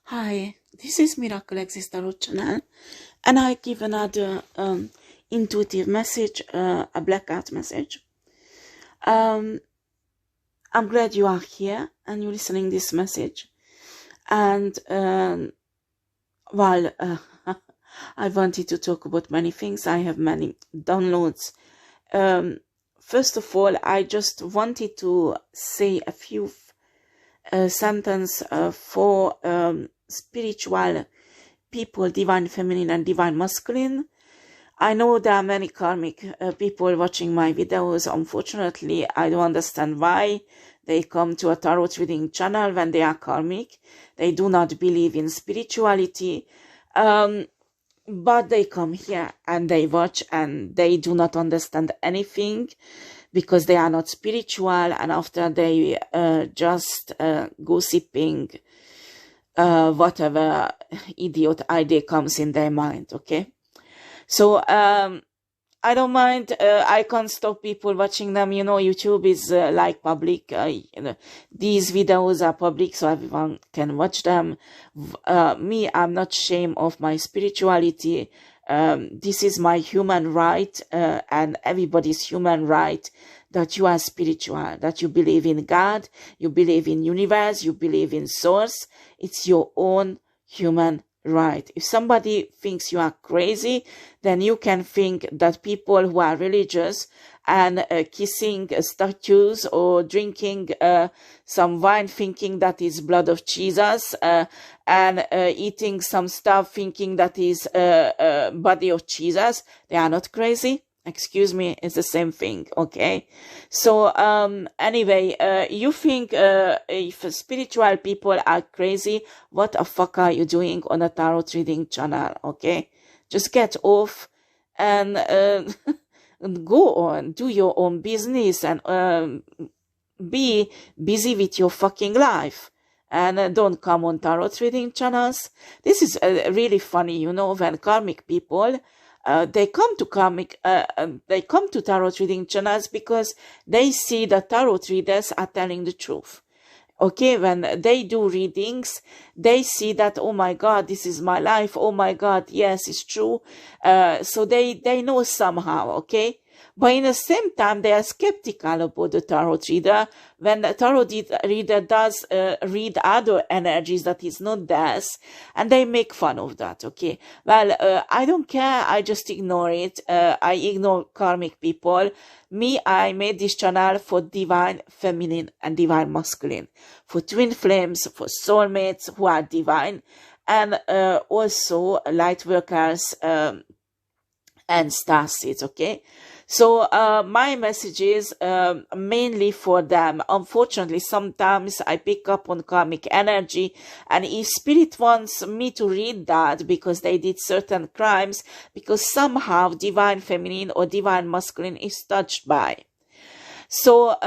Hi, this is miraclexistetarot channel, and I give another intuitive message, a blackout message. I'm glad you are here and you're listening this message. And while I wanted to talk about many things, I have many downloads. First of all, I just wanted to say a few sentences for spiritual people, divine feminine and divine masculine. I know there are many karmic people watching my videos. Unfortunately, I don't understand why they come to a tarot reading channel when they are karmic. They do not believe in spirituality, but they come here and they watch and they do not understand anything because they are not spiritual, and after they just gossiping whatever idiot idea comes in their mind, okay? So I don't mind. I can't stop people watching them. You know, YouTube is like public. You know, these videos are public, so everyone can watch them. Me, I'm not ashamed of my spirituality. This is my human right, and everybody's human right, that you are spiritual, that you believe in God, you believe in universe, you believe in source. It's your own human right. If somebody thinks you are crazy, then you can think that people who are religious and kissing statues or drinking some wine thinking that is blood of Jesus, and eating some stuff thinking that is body of Jesus, they are not crazy. Excuse me, it's the same thing, okay? So, anyway, you think if spiritual people are crazy, what the fuck are you doing on a tarot reading channel, okay? Just get off and go on, do your own business, and be busy with your fucking life. And don't come on tarot reading channels. This is really funny, you know, when karmic people they come to tarot reading channels because they see that tarot readers are telling the truth. Okay, when they do readings, they see that, oh my God, this is my life. Oh my God, yes, it's true. So they know somehow, okay? But in the same time, they are skeptical about the tarot reader. When the tarot reader does read other energies that is not theirs, and they make fun of that, okay? Well, I don't care. I just ignore it. I ignore karmic people. Me, I made this channel for divine feminine and divine masculine, for twin flames, for soulmates who are divine, and also light workers and star seeds, okay? So my message is mainly for them. Unfortunately, sometimes I pick up on karmic energy, and if spirit wants me to read that because they did certain crimes, because somehow divine feminine or divine masculine is touched by. So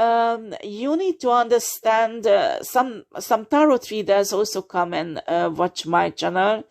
you need to understand, some tarot readers also come and watch my channel.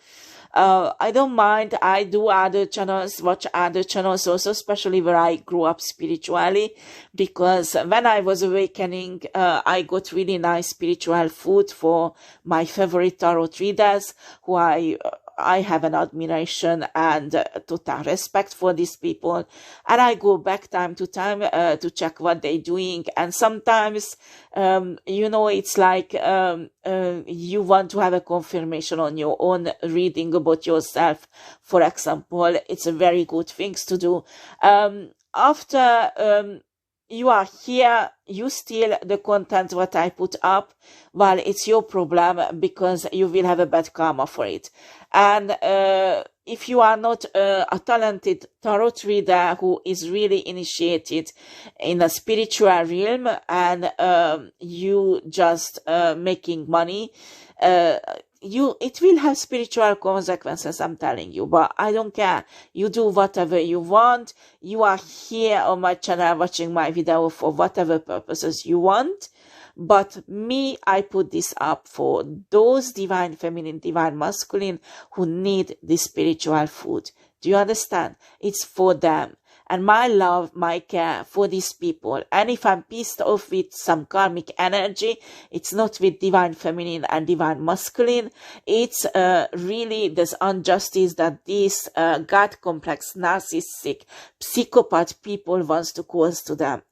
I don't mind. I do other channels, watch other channels also, especially where I grew up spiritually, because when I was awakening, I got really nice spiritual food for my favorite tarot readers, who I have an admiration and total respect for these people. And I go back time to time to check what they're doing. And sometimes, you know, it's like you want to have a confirmation on your own reading about yourself. For example, it's a very good thing to do. After you are here, you steal the content what I put up, well, it's your problem, because you will have a bad karma for it. And if you are not a talented tarot reader who is really initiated in a spiritual realm, and you just making money, it will have spiritual consequences, I'm telling you, but I don't care. You do whatever you want. You are here on my channel watching my video for whatever purposes you want. But me, I put this up for those divine feminine, divine masculine who need this spiritual food. Do you understand? It's for them. and my love, my care for these people. And if I'm pissed off with some karmic energy, it's not with divine feminine and divine masculine. It's really this injustice that these God complex, narcissistic, psychopath people wants to cause to them.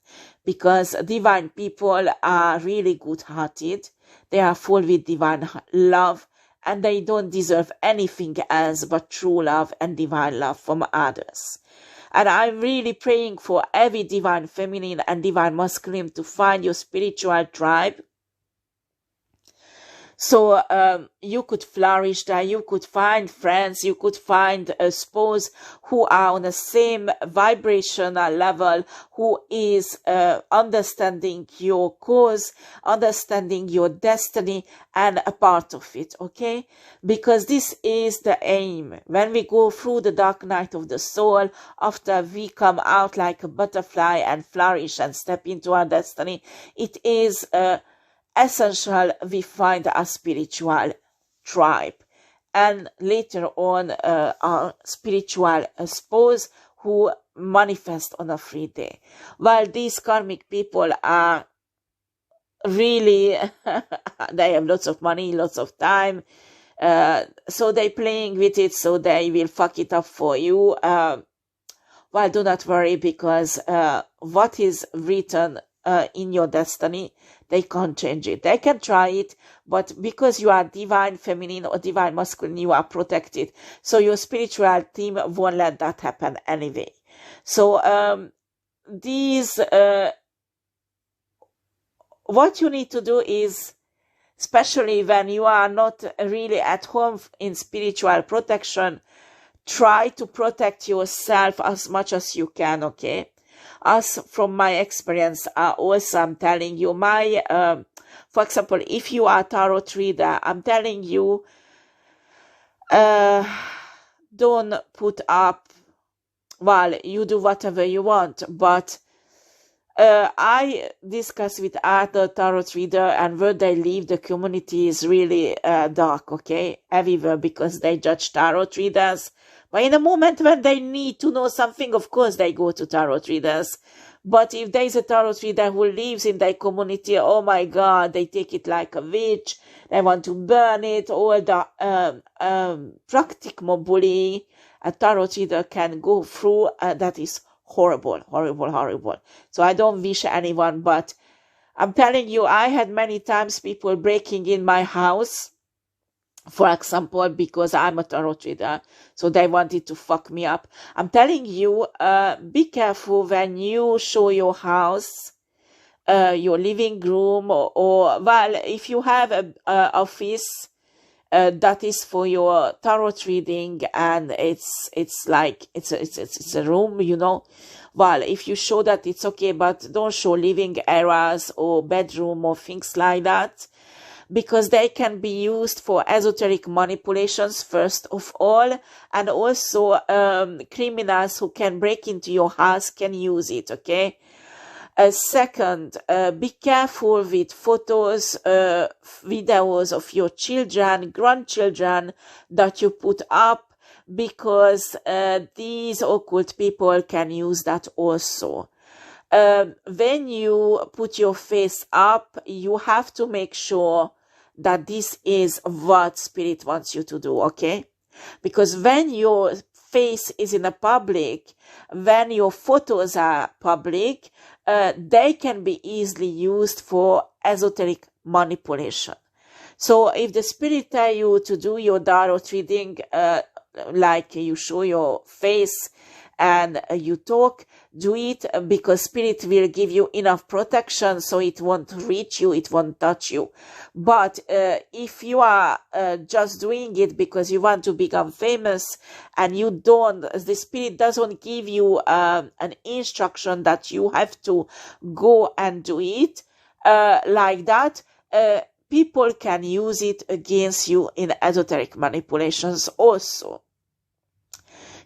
Because divine people are really good-hearted. They are full with divine love, and they don't deserve anything else but true love and divine love from others. And I'm really praying for every divine feminine and divine masculine to find your spiritual tribe. So you could flourish there, you could find friends, you could find a spouse who are on the same vibrational level, who is understanding your cause, understanding your destiny, and a part of it, okay? Because this is the aim. When we go through the dark night of the soul, after we come out like a butterfly and flourish and step into our destiny, it is essential we find a spiritual tribe, and later on our spiritual spouse who manifest on a free day. While these karmic people are really they have lots of money, lots of time, so they're playing with it, so they will fuck it up for you. Well, do not worry, because what is written in your destiny, they can't change it. They can try it, but because you are divine feminine or divine masculine, you are protected. So your spiritual team won't let that happen anyway. So these what you need to do is, especially when you are not really at home in spiritual protection, try to protect yourself as much as you can, okay? As from my experience, also I'm telling you, for example, if you are a tarot reader, I'm telling you, don't put up, well, you do whatever you want, but I discuss with other tarot reader, and where they live, the community is really dark, okay, everywhere, because they judge tarot readers. But in a moment when they need to know something, of course they go to tarot readers. But if there is a tarot reader who lives in their community, oh my God, they take it like a witch. They want to burn it. All the practical bullying a tarot reader can go through, that is horrible, horrible, horrible. So I don't wish anyone, but I'm telling you, I had many times people breaking in my house, for example, because I'm a tarot reader, so they wanted to fuck me up. I'm telling you, be careful when you show your house, your living room, or well, if you have a office that is for your tarot reading, and it's like it's a room, you know. Well, if you show that, it's okay, but don't show living areas or bedroom or things like that, because they can be used for esoteric manipulations, first of all, and also criminals who can break into your house can use it, okay? Second, be careful with photos, videos of your children, grandchildren that you put up, because these occult people can use that also. When you put your face up, you have to make sure that this is what spirit wants you to do, okay? Because when your face is in the public, when your photos are public, they can be easily used for esoteric manipulation. So if the spirit tell you to do your tarot reading, like you show your face and you talk, do it, because spirit will give you enough protection so it won't reach you, it won't touch you. But if you are just doing it because you want to become famous, and you don't, the spirit doesn't give you an instruction that you have to go and do it like that, people can use it against you in esoteric manipulations also.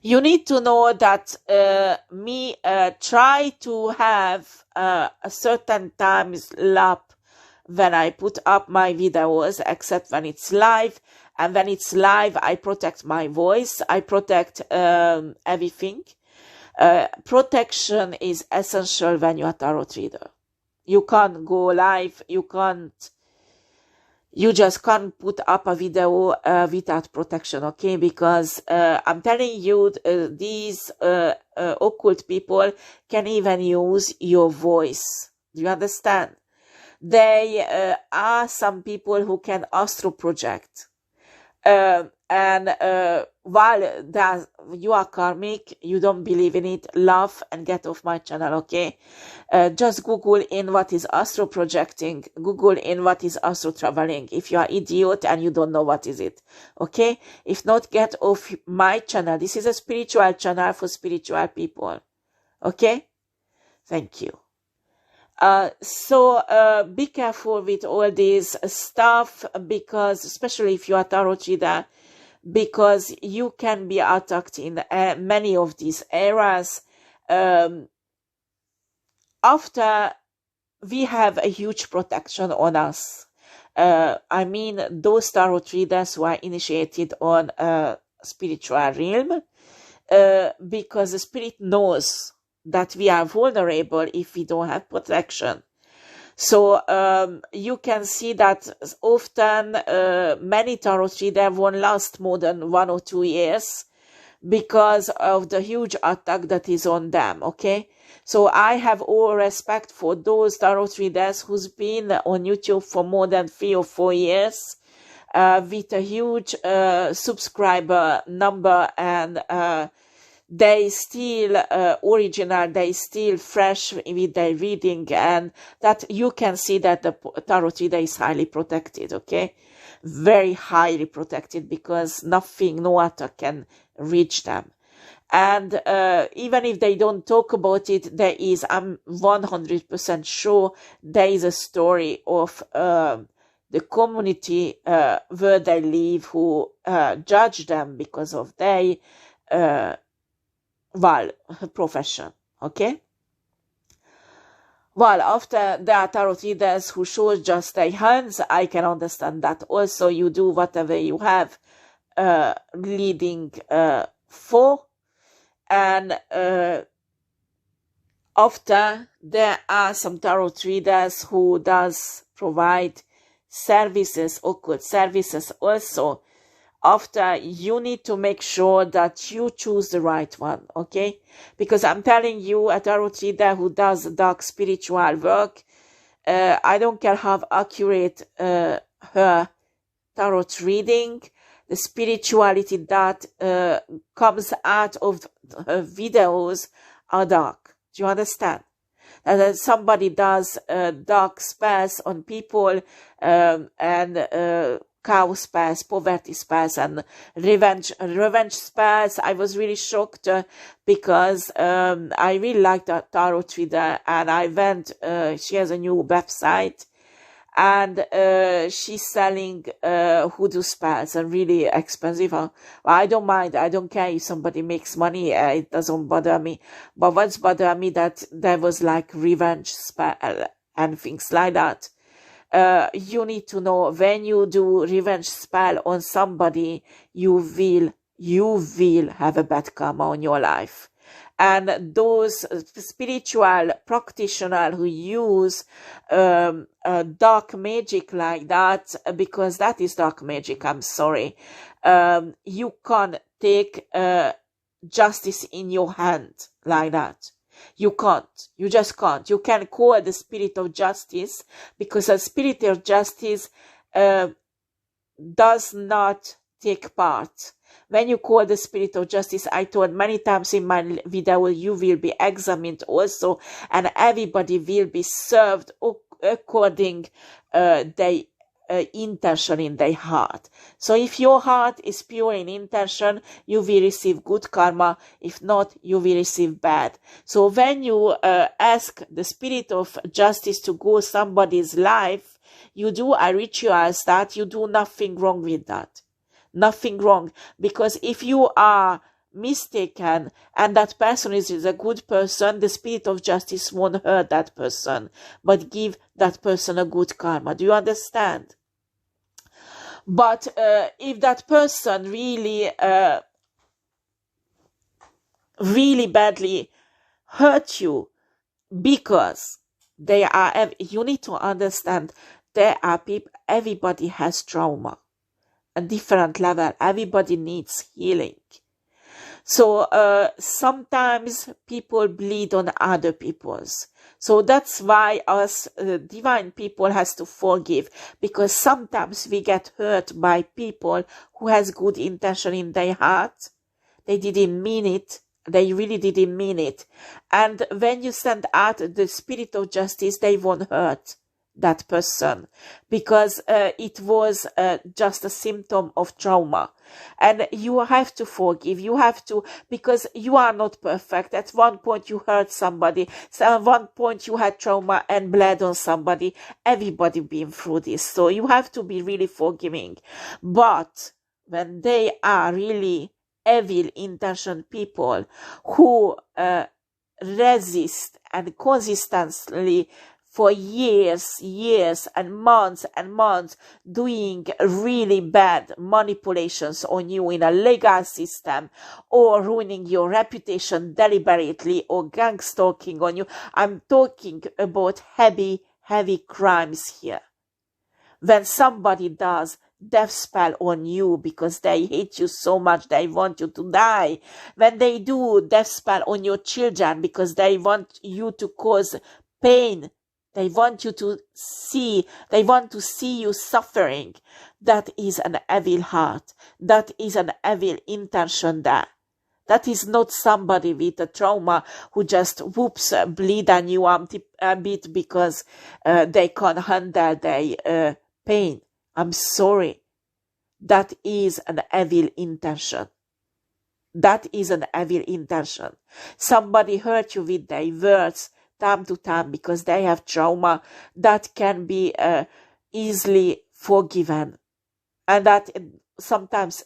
You need to know that try to have a certain time slot when I put up my videos, except when it's live. And when it's live, I protect my voice. I protect everything. Protection is essential when you are a tarot reader. You can't go live, you just can't put up a video without protection, okay? Because I'm telling you, these occult people can even use your voice. Do you understand? They are some people who can astro project. And while you are karmic, you don't believe in it, laugh and get off my channel, okay? Just Google in what is astro projecting, Google in what is astro traveling, if you are idiot and you don't know what is it, okay? If not, get off my channel. This is a spiritual channel for spiritual people, okay? Thank you. So be careful with all this stuff, because especially if you are tarot reader, because you can be attacked in many of these areas. After we have a huge protection on us, I mean those tarot readers who are initiated on spiritual realm, because the spirit knows that we are vulnerable if we don't have protection. So you can see that often many tarot readers won't last more than 1 or 2 years because of the huge attack that is on them, okay? So I have all respect for those tarot readers who's been on YouTube for more than 3 or 4 years with a huge subscriber number, and they still original, they still fresh with their reading, and that you can see that the tarot reader is highly protected, okay? Very highly protected, because nothing, no attack can reach them. And even if they don't talk about it, there is, I'm 100% sure, there is a story of the community where they live who judge them because of their profession, okay? Well, after there are tarot readers who show just their hands, I can understand that. Also, you do whatever you have leading for. And after, there are some tarot readers who does provide services, occult services also. After, you need to make sure that you choose the right one, okay? Because I'm telling you, a tarot reader who does dark spiritual work, I don't care how accurate her tarot reading, the spirituality that comes out of her videos are dark. Do you understand? And somebody does dark spells on people, and chaos spells, poverty spells, and revenge spells. I was really shocked because I really like that tarot reader, and I went, she has a new website, and she's selling hoodoo spells, and really expensive. I don't mind, I don't care if somebody makes money, it doesn't bother me. But what's bothered me that there was like revenge spell and things like that. You need to know, when you do revenge spell on somebody, you will have a bad karma on your life. And those spiritual practitioners who use dark magic like that, because that is dark magic, I'm sorry, you can't take justice in your hand like that. You can't. You just can't. You can call the spirit of justice, because the spirit of justice does not take part. When you call the spirit of justice, I told many times in my video, you will be examined also, and everybody will be served according their intention in their heart. So if your heart is pure in intention, you will receive good karma. If not, you will receive bad. So when you ask the spirit of justice to go somebody's life, you do a ritual that you do nothing wrong with that. Nothing wrong. Because if you are mistaken and that person is a good person, the spirit of justice won't hurt that person, but give that person a good karma. Do you understand? But if that person really really badly hurt you, because they are, you need to understand, there are people, everybody has trauma, a different level, everybody needs healing. So sometimes people bleed on other people's. So that's why us divine people has to forgive, because sometimes we get hurt by people who has good intention in their heart. They didn't mean it. They really didn't mean it. And when you send out the spirit of justice, they won't hurt that person, because it was just a symptom of trauma. And you have to forgive. You have to, because you are not perfect. At one point you hurt somebody. So at one point you had trauma and bled on somebody. Everybody been through this. So you have to be really forgiving. But when they are really evil intention people who resist and consistently for years and months doing really bad manipulations on you in a legal system, or ruining your reputation deliberately, or gang stalking on you. I'm talking about heavy crimes here. When somebody does death spell on you because they hate you so much they want you to die, when they do death spell on your children because they want you to cause pain, they want to see you suffering, that is an evil heart. That is an evil intention there. That is not somebody with a trauma who just whoops bleed on you a bit because they can't handle their pain. I'm sorry. That is an evil intention. That is an evil intention. Somebody hurt you with their words time to time because they have trauma. That can be easily forgiven. And that sometimes,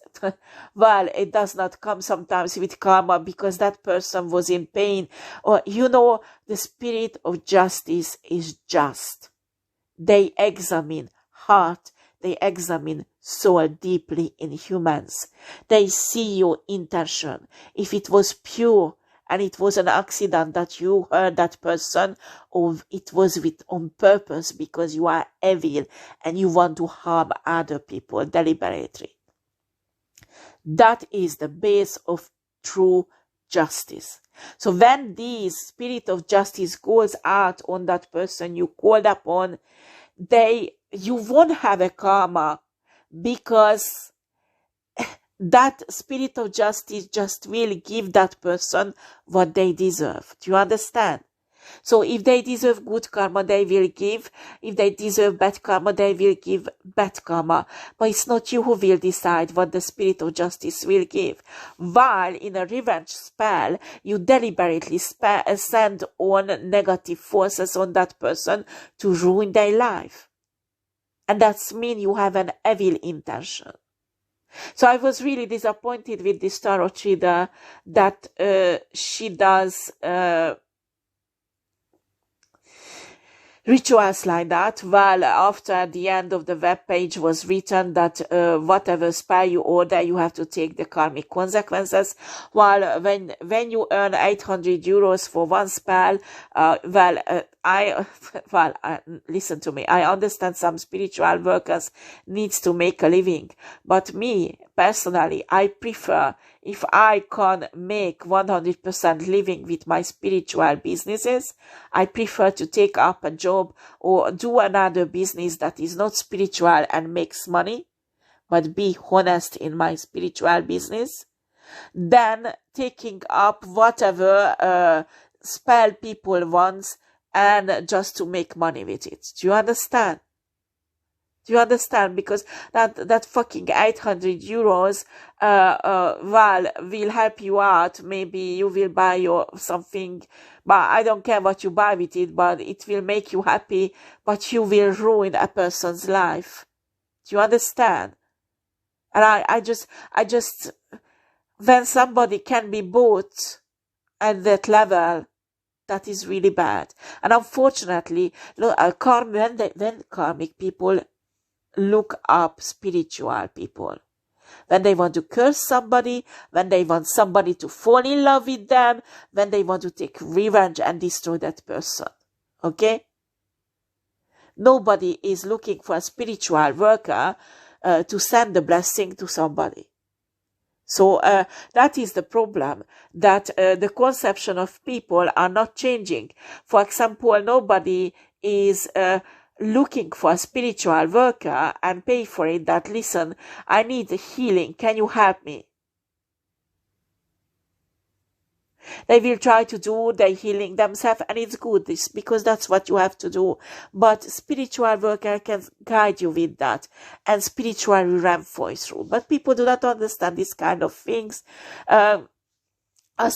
well, it does not come sometimes with karma because that person was in pain. Or, the spirit of justice is just. They examine heart. They examine soul deeply in humans. They see your intention. If it was pure and it was an accident that you hurt that person, or it was on purpose because you are evil and you want to harm other people deliberately. That is the base of true justice. So when this spirit of justice goes out on that person you called upon, you won't have a karma, because that spirit of justice just will give that person what they deserve. Do you understand? So if they deserve good karma, they will give. If they deserve bad karma, they will give bad karma. But it's not you who will decide what the spirit of justice will give. While in a revenge spell, you deliberately send on negative forces on that person to ruin their life. And that's mean you have an evil intention. So I was really disappointed with this tarot reader that she does rituals like that. Well, after the end of the web page was written that whatever spell you order, you have to take the karmic consequences. While when you earn 800 euros for one spell, listen to me. I understand some spiritual workers needs to make a living, but me personally, I prefer, if I can make 100% living with my spiritual businesses, I prefer to take up a job or do another business that is not spiritual and makes money, but be honest in my spiritual business, than taking up whatever spell people want and just to make money with it. Do you understand? Do you understand? Because that fucking 800 euros, will help you out. Maybe you will buy your something, but I don't care what you buy with it, but it will make you happy, but you will ruin a person's life. Do you understand? And I just, when somebody can be bought at that level, that is really bad. And unfortunately, when karmic people look up spiritual people, when they want to curse somebody, when they want somebody to fall in love with them, when they want to take revenge and destroy that person. Okay? Nobody is looking for a spiritual worker to send a blessing to somebody. So that is the problem, that the conception of people are not changing. For example, nobody is looking for a spiritual worker and pay for it, that, listen, I need healing, can you help me? They will try to do the healing themselves, and it's good because that's what you have to do. But spiritual worker can guide you with that, and spiritual reinforce through. But people do not understand this kind of things. As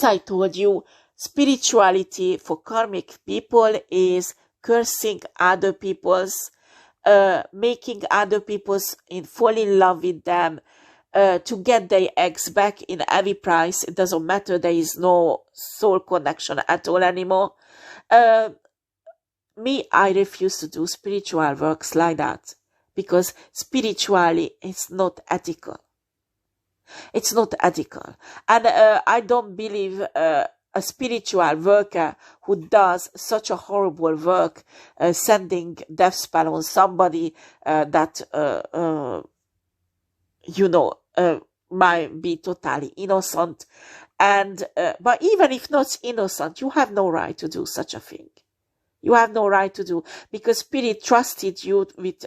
I told you, spirituality for karmic people is cursing other people's, making other people's fall in love with them, to get their eggs back in every price. It doesn't matter, there is no soul connection at all anymore. I refuse to do spiritual works like that, because spiritually it's not ethical. It's not ethical. And I don't believe a spiritual worker who does such a horrible work, sending death spell on somebody that might be totally innocent. And but even if not innocent, you have no right to do such a thing. You have no right to do, because Spirit trusted you with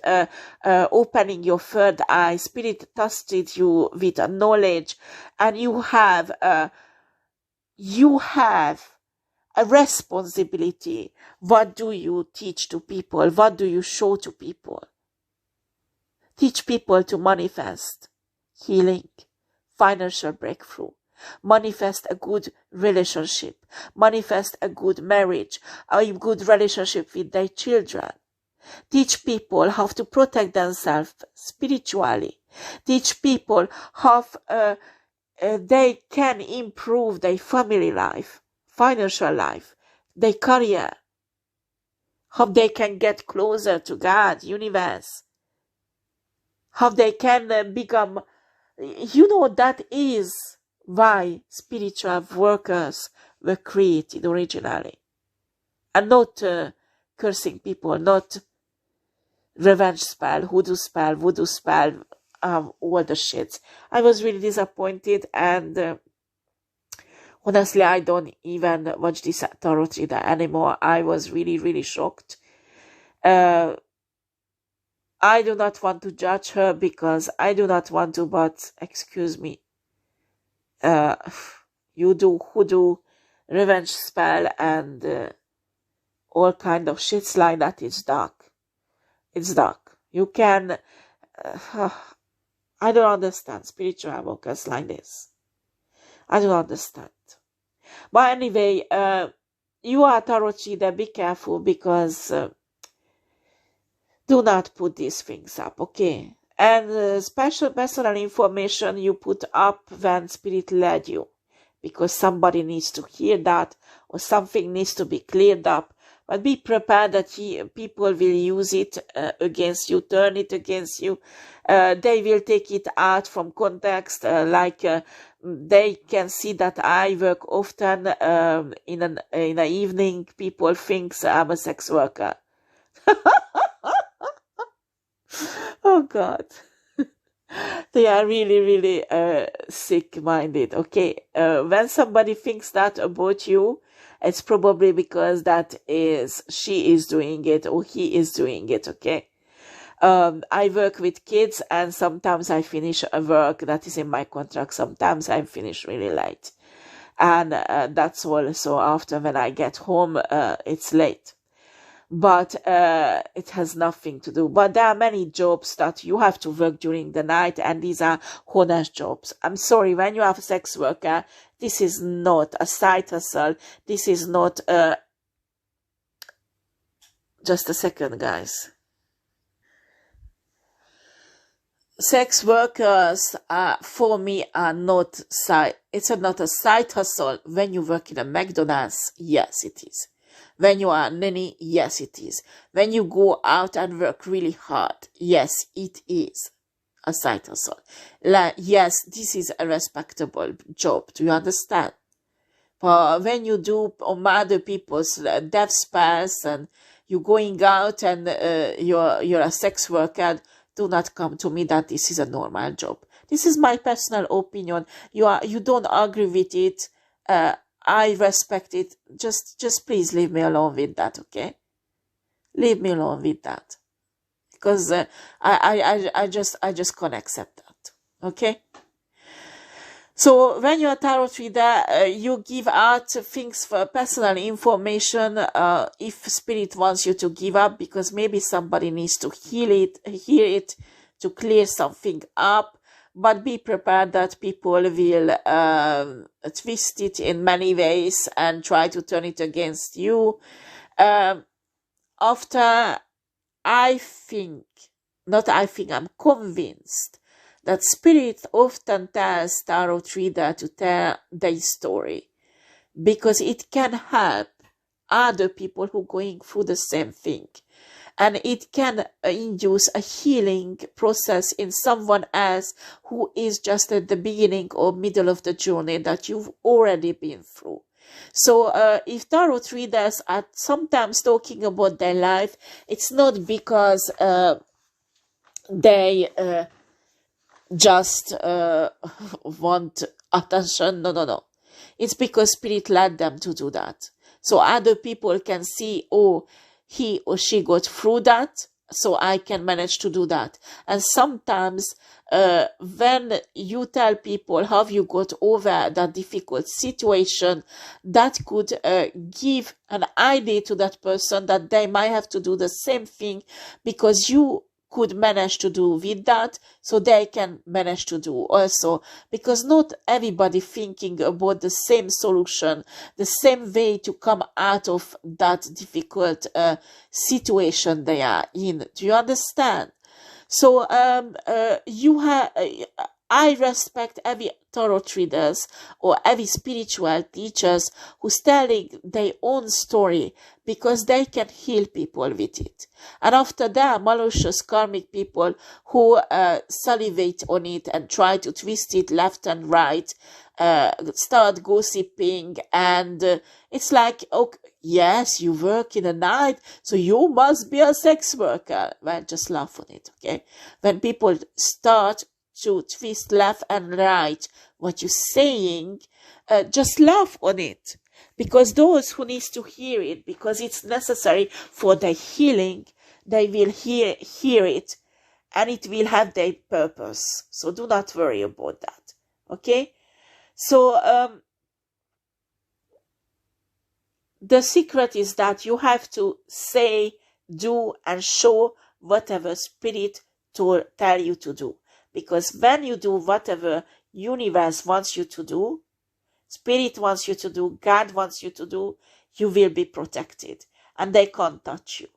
opening your third eye. Spirit trusted you with knowledge, and you have a responsibility. What do you teach to people? What do you show to people? Teach people to manifest healing, financial breakthrough, manifest a good relationship, manifest a good marriage, a good relationship with their children. Teach people how to protect themselves spiritually. Teach people how they can improve their family life, financial life, their career, how they can get closer to God, universe, how they can become, that is why spiritual workers were created originally. And not cursing people, not revenge spell, voodoo spell, all the shit. I was really disappointed, and honestly, I don't even watch this tarot reader anymore. I was really, really shocked. I do not want to judge her, because I do not want to, but excuse me. You do hoodoo, revenge spell, and all kind of shits like that. It's dark. It's dark. You can... I don't understand spiritual workers like this. I don't understand. But anyway, you are tarot reader, be careful, because do not put these things up, okay? And special personal information you put up when Spirit led you, because somebody needs to hear that, or something needs to be cleared up. But be prepared that people will use it against you, turn it against you. They will take it out from context, they can see that I work often in an evening. People think I'm a sex worker. Oh God. They are really, really sick-minded, okay? When somebody thinks that about you, it's probably because she is doing it, or he is doing it, okay? I work with kids, and sometimes I finish a work that is in my contract. Sometimes I finish really late. And that's also after, when I get home, it's late. But it has nothing to do. But there are many jobs that you have to work during the night, and these are honest jobs. I'm sorry, when you have a sex worker, this is not a side hustle. This is not just a second, guys. Sex workers, for me, are not it's not a side hustle. When you work in a McDonald's, yes, it is. When you are a nanny, yes, it is. When you go out and work really hard, yes, it is. a side hustle. Yes, this is a respectable job. Do you understand? But when you do on other people's death spells and you're going out and you're a sex worker, do not come to me that this is a normal job. This is my personal opinion. You don't agree with it. I respect it. Just please leave me alone with that, okay? Leave me alone with that, because I just can't accept that, okay? So when you're a tarot reader, you give out things for personal information if spirit wants you to give up, because maybe somebody needs to hear it to clear something up. But be prepared that people will twist it in many ways and try to turn it against you. I'm convinced that spirit often tells tarot reader to tell their story, because it can help other people who are going through the same thing, and it can induce a healing process in someone else who is just at the beginning or middle of the journey that you've already been through. So if tarot readers are sometimes talking about their life, it's not because they just want attention. No. It's because spirit led them to do that. So other people can see, oh, he or she got through that, so I can manage to do that. And sometimes when you tell people how you got over that difficult situation, that could give an idea to that person that they might have to do the same thing, because you could manage to do with that, so they can manage to do also, because not everybody thinking about the same solution, the same way to come out of that difficult situation they are in. Do you understand? So I respect every tarot readers or every spiritual teachers who's telling their own story, because they can heal people with it. And after that, malicious karmic people who salivate on it and try to twist it left and right, start gossiping, and it's like, okay, yes, you work in the night, so you must be a sex worker. Well, just laugh on it, okay? When people start to twist left and right what you're saying, just laugh on it, because those who needs to hear it, because it's necessary for their healing, they will hear it, and it will have their purpose. So do not worry about that, okay? So the secret is that you have to say, do, and show whatever spirit tell you to do. Because when you do whatever universe wants you to do, spirit wants you to do, God wants you to do, you will be protected, and they can't touch you,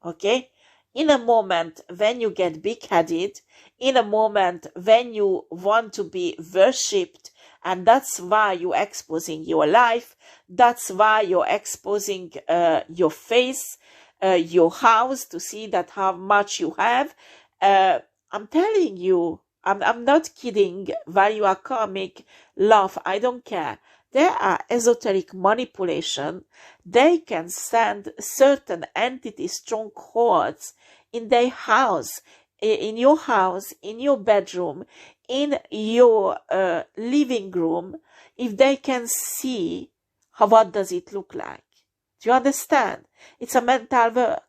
okay? In a moment when you get big-headed, in a moment when you want to be worshipped, and that's why you're exposing your life, that's why you're exposing your face, your house, to see that how much you have. I'm telling you, I'm not kidding. While you are karmic, laugh, I don't care. There are esoteric manipulation. They can send certain entities, strongholds in their house, in your bedroom, in your living room, if they can see what does it look like. Do you understand? It's a mental work.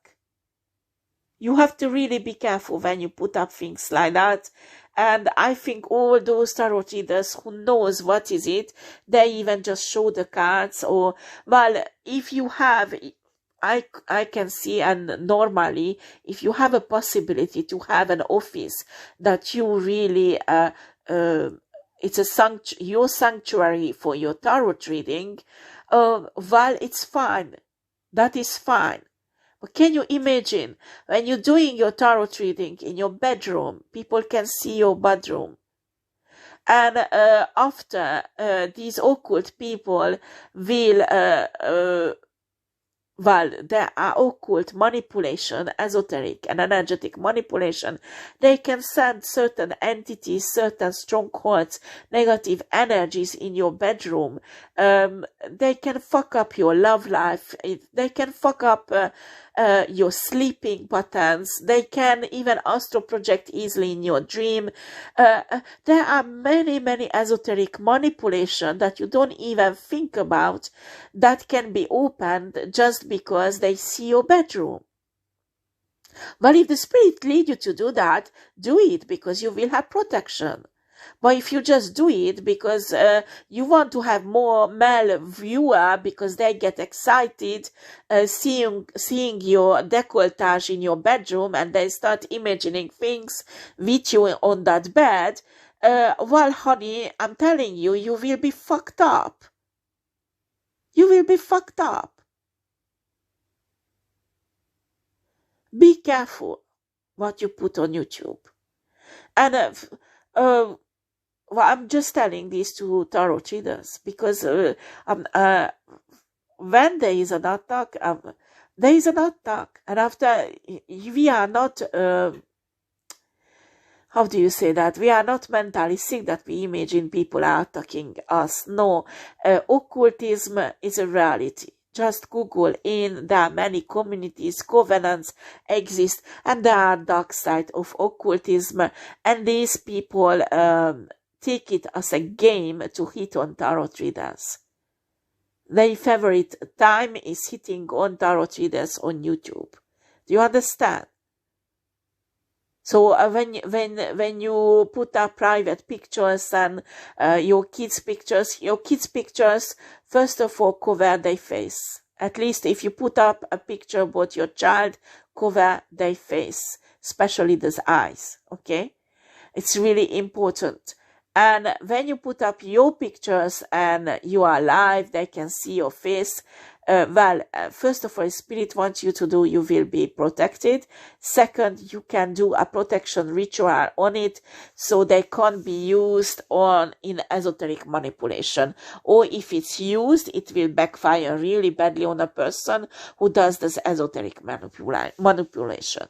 You have to really be careful when you put up things like that. And I think all those tarot readers who knows what is it, they even just show the cards, or, well, if you have, I can see, and normally, if you have a possibility to have an office that you really, it's your sanctuary for your tarot reading, well, it's fine. That is fine. But can you imagine when you're doing your tarot reading in your bedroom, people can see your bedroom. And after these occult people will while there are occult manipulation, esoteric and energetic manipulation, they can send certain entities, certain strongholds, negative energies in your bedroom. They can fuck up your love life. They can fuck up your sleeping patterns. They can even astral project easily in your dream. There are many, many esoteric manipulation that you don't even think about that can be opened just because they see your bedroom. But if the spirit leads you to do that, do it because you will have protection. But if you just do it because you want to have more male viewer because they get excited seeing your decolletage in your bedroom and they start imagining things with you on that bed, well, honey, I'm telling you, you will be fucked up. You will be fucked up. Be careful what you put on YouTube. And well, I'm just telling this to tarot readers because when there is an attack, there is an attack. And after, we are not, how do you say that? We are not mentally sick that we imagine people are attacking us. No, occultism is a reality. Just Google in, there are many communities, covenants exist, and there are dark side of occultism, and these people take it as a game to hit on tarot readers. Their favorite time is hitting on tarot readers on YouTube. Do you understand? So when you put up private pictures and your kids' pictures, first of all, cover their face. At least if you put up a picture about your child, cover their face, especially the eyes, okay? It's really important. And when you put up your pictures and you are live, they can see your face. First of all, Spirit wants you to do, you will be protected. Second, you can do a protection ritual on it so they can't be used in esoteric manipulation. Or if it's used, it will backfire really badly on a person who does this esoteric manipulation.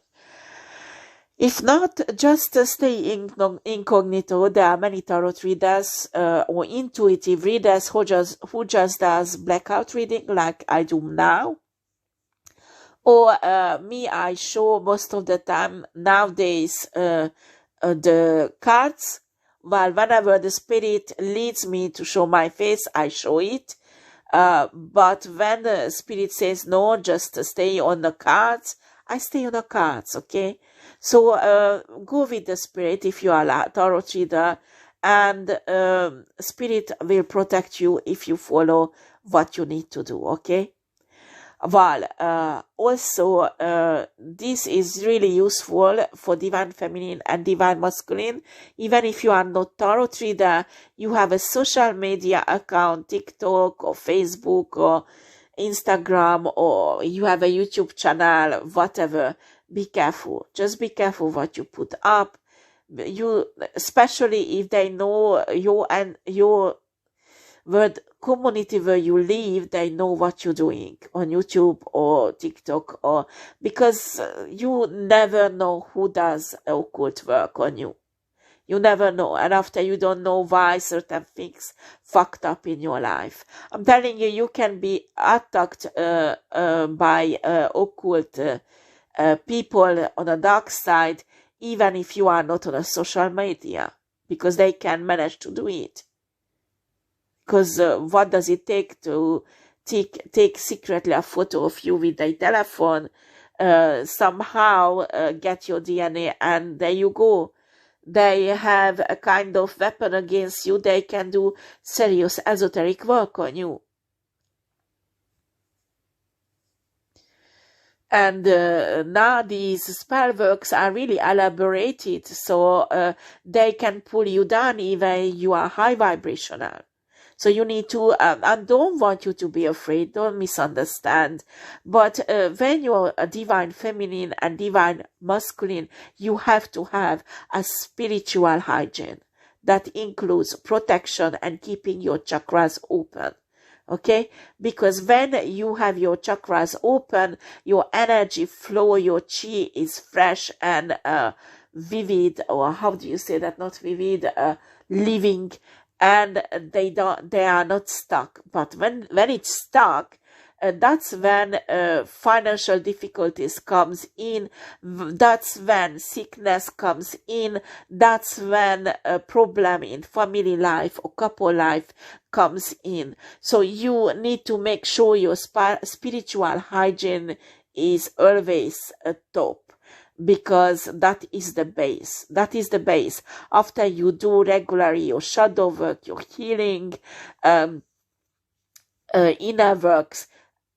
If not, just stay incognito. There are many tarot readers or intuitive readers who just does blackout reading like I do now. Or me, I show most of the time nowadays the cards. Well, whenever the spirit leads me to show my face, I show it. But when the spirit says no, just stay on the cards, I stay on the cards, okay? So go with the spirit if you are a tarot reader, and spirit will protect you if you follow what you need to do, okay? Well, also, this is really useful for divine feminine and divine masculine. Even if you are not tarot reader, you have a social media account, TikTok or Facebook or Instagram, or you have a YouTube channel, whatever. Be careful. Just be careful what you put up. Especially if they know your word community where you live, they know what you're doing on YouTube or TikTok, or because you never know who does occult work on you. You never know, and after you don't know why certain things fucked up in your life. I'm telling you, you can be attacked by occult people on the dark side, even if you are not on a social media, because they can manage to do it. Because what does it take to take secretly a photo of you with a telephone, somehow get your DNA, and there you go. They have a kind of weapon against you. They can do serious esoteric work on you. And now these spell works are really elaborated, so they can pull you down even you are high vibrational. So you need to, I don't want you to be afraid, don't misunderstand. But when you're a divine feminine and divine masculine, you have to have a spiritual hygiene that includes protection and keeping your chakras open. Okay, because when you have your chakras open, your energy flow, your chi is fresh and vivid, or how do you say that? Not vivid, living, and they are not stuck. But when it's stuck, that's when financial difficulties comes in. That's when sickness comes in. That's when a problem in family life or couple life comes in. So you need to make sure your spiritual hygiene is always top, because that is the base. That is the base. After you do regularly your shadow work, your healing, inner works,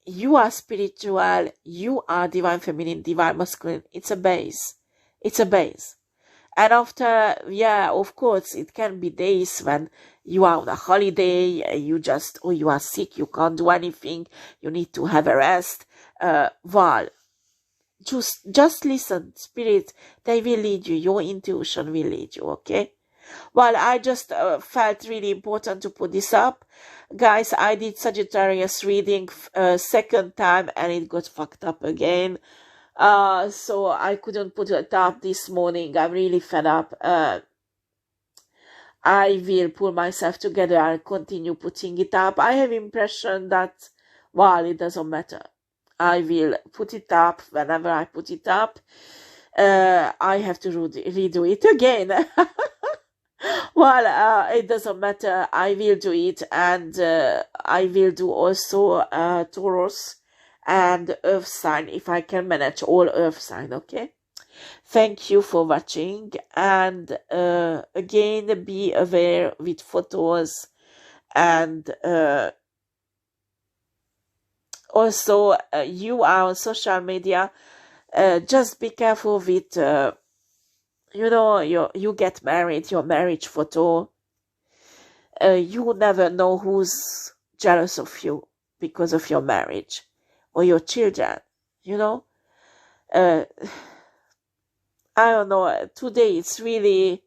you are spiritual, you are divine feminine, divine masculine. It's a base. It's a base. And after, yeah, of course, it can be days when you are on a holiday, you are sick, you can't do anything, you need to have a rest. Well, just listen, spirit, they will lead you, your intuition will lead you, okay? Well, I just felt really important to put this up. Guys, I did Sagittarius reading second time and it got fucked up again. So I couldn't put it up this morning. I'm really fed up. I will pull myself together and continue putting it up. I have impression that, well, it doesn't matter. I will put it up whenever I put it up. I have to redo it again. Well, it doesn't matter. I will do it, and I will do also Taurus and Earth sign if I can manage all Earth sign. Okay. Thank you for watching, and again, be aware with photos, and also you are on social media. Just be careful with. You know, you get married, your marriage photo, you never know who's jealous of you because of your marriage or your children, you know. I don't know, today it's really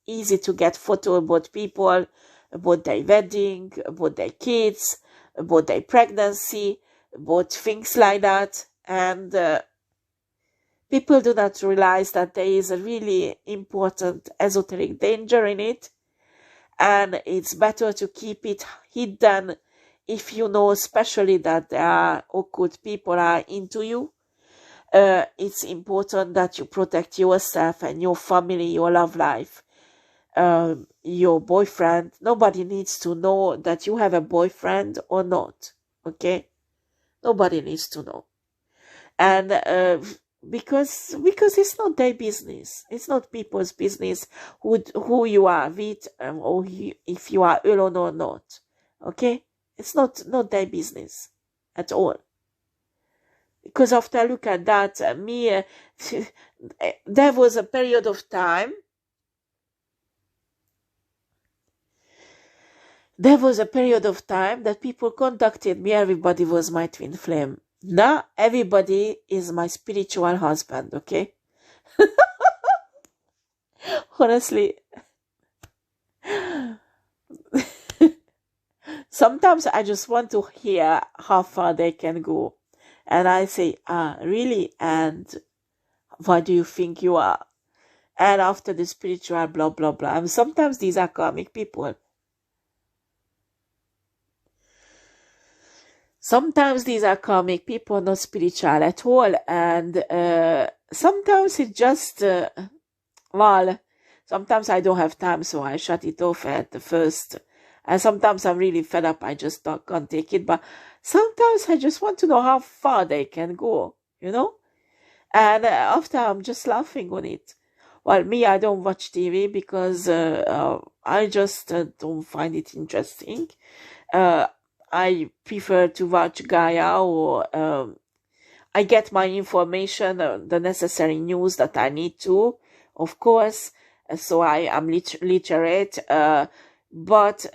easy to get photo about people, about their wedding, about their kids, about their pregnancy, about things like that, and people do not realize that there is a really important esoteric danger in it, and it's better to keep it hidden if you know especially that there are occult people are into you. It's important that you protect yourself and your family, your love life, your boyfriend. Nobody needs to know that you have a boyfriend or not, okay? Nobody needs to know. And because it's not their business. It's not people's business who you are with, or if you are alone or not. Okay, it's not their business at all. Because after I look at that, there was a period of time. There was a period of time that people contacted me. Everybody was my twin flame. Now everybody is my spiritual husband, okay? Honestly. Sometimes I just want to hear how far they can go. And I say, really? And what do you think you are? And after the spiritual blah, blah, blah. And sometimes these are karmic people. Sometimes these are karmic people, not spiritual at all. And sometimes it just, well, sometimes I don't have time, so I shut it off at the first. And sometimes I'm really fed up, I just can't take it. But sometimes I just want to know how far they can go, you know? And after I'm just laughing on it. Well, me, I don't watch TV because I just don't find it interesting. I prefer to watch Gaia, or I get my information, the necessary news that I need to, of course. So I am literate, but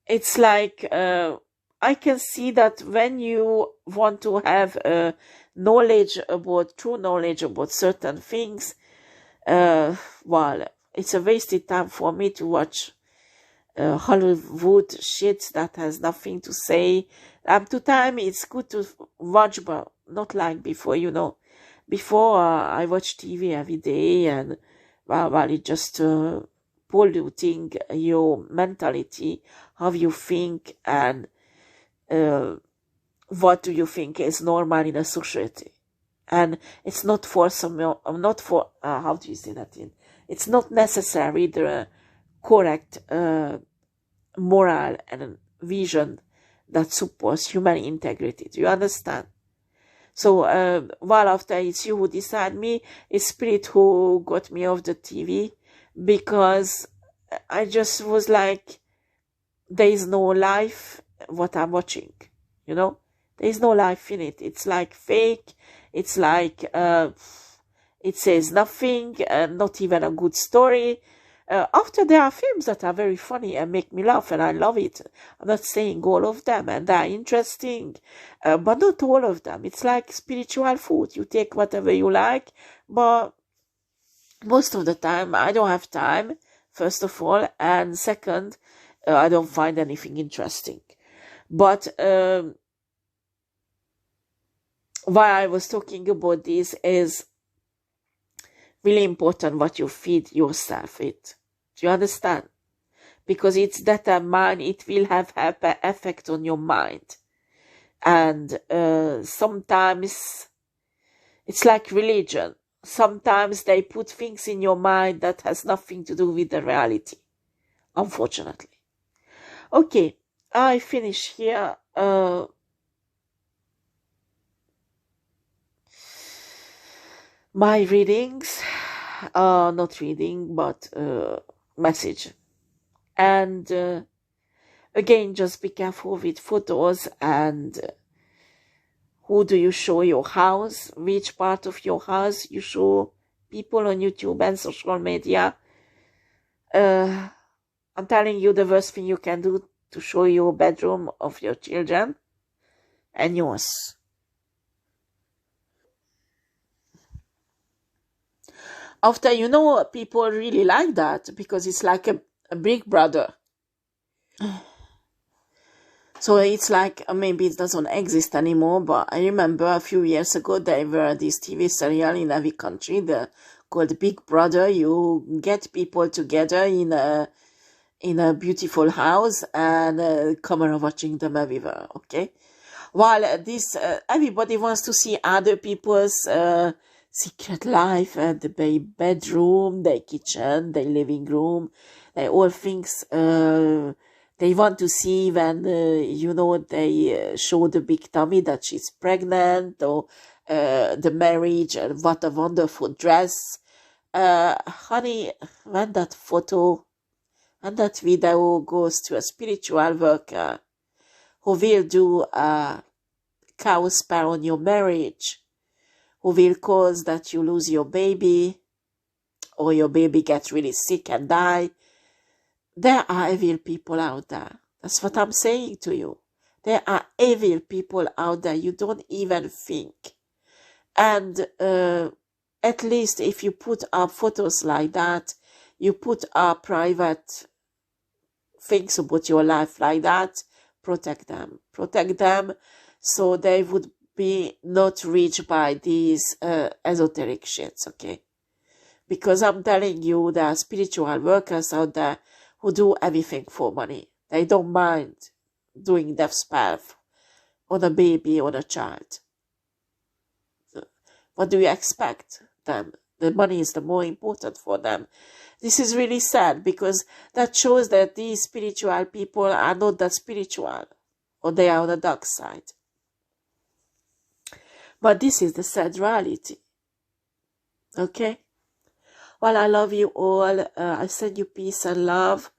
it's like I can see that when you want to have true knowledge about certain things, well, it's a wasted time for me to watch Hollywood shit that has nothing to say. Up to time, it's good to watch, but not like before, you know. Before, I watched TV every day, and well, it just polluting your mentality, how you think, and what do you think is normal in a society. And it's not for not for, how do you say that in? It's not necessarily the correct moral and vision that supports human integrity. Do you understand? So, while after it's you who decide me, it's spirit who got me off the TV, because I just was like, there is no life what I'm watching, you know? There is no life in it. It's like fake. It's like, it says nothing, not even a good story. After there are films that are very funny and make me laugh, and I love it. I'm not saying all of them, and they're interesting, but not all of them. It's like spiritual food. You take whatever you like, but most of the time I don't have time, first of all, and second, I don't find anything interesting. But why I was talking about this is really important what you feed yourself with. Do you understand? Because it's determined, it will have an effect on your mind. And sometimes it's like religion. Sometimes they put things in your mind that has nothing to do with the reality, unfortunately. Okay, I finish here. My readings, not reading, but message. And again, just be careful with photos, and who do you show your house, which part of your house you show people on YouTube and social media. I'm telling you, the worst thing you can do to show your bedroom of your children and yours. After, you know, people really like that because it's like a big brother. So it's like, maybe it doesn't exist anymore, but I remember a few years ago there were this TV serial in every country called Big Brother. You get people together in a beautiful house and camera watching them everywhere, okay? While this, everybody wants to see other people's secret life, their bedroom, their kitchen, their living room, all things they want to see when, you know, they show the big tummy that she's pregnant, or the marriage, and what a wonderful dress. Honey, when that photo and that video goes to a spiritual worker who will do a cow spell on your marriage, who will cause that you lose your baby, or your baby gets really sick and die. There are evil people out there. That's what I'm saying to you. There are evil people out there you don't even think. And at least if you put up photos like that, you put up private things about your life like that, protect them. Protect them so they would be not reached by these esoteric shits, okay? Because I'm telling you, there are spiritual workers out there who do everything for money. They don't mind doing death spell on a baby or a child. What do you expect them? The money is the more important for them. This is really sad, because that shows that these spiritual people are not that spiritual, or they are on the dark side. But this is the sad reality. Okay? Well, I love you all. I send you peace and love.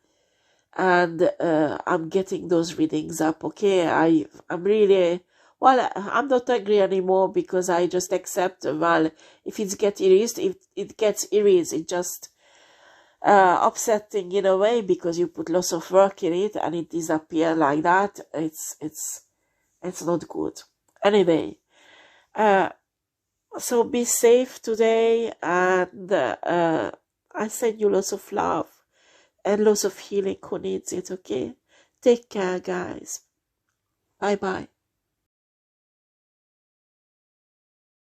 And I'm getting those readings up, okay? I'm really... Well, I'm not angry anymore, because I just accept, well, if it gets erased, it gets erased. It's just upsetting in a way, because you put lots of work in it and it disappears like that. It's not good. Anyway, so be safe today, and I send you lots of love. and lots of healing who needs it, okay? Take care, guys. Bye-bye.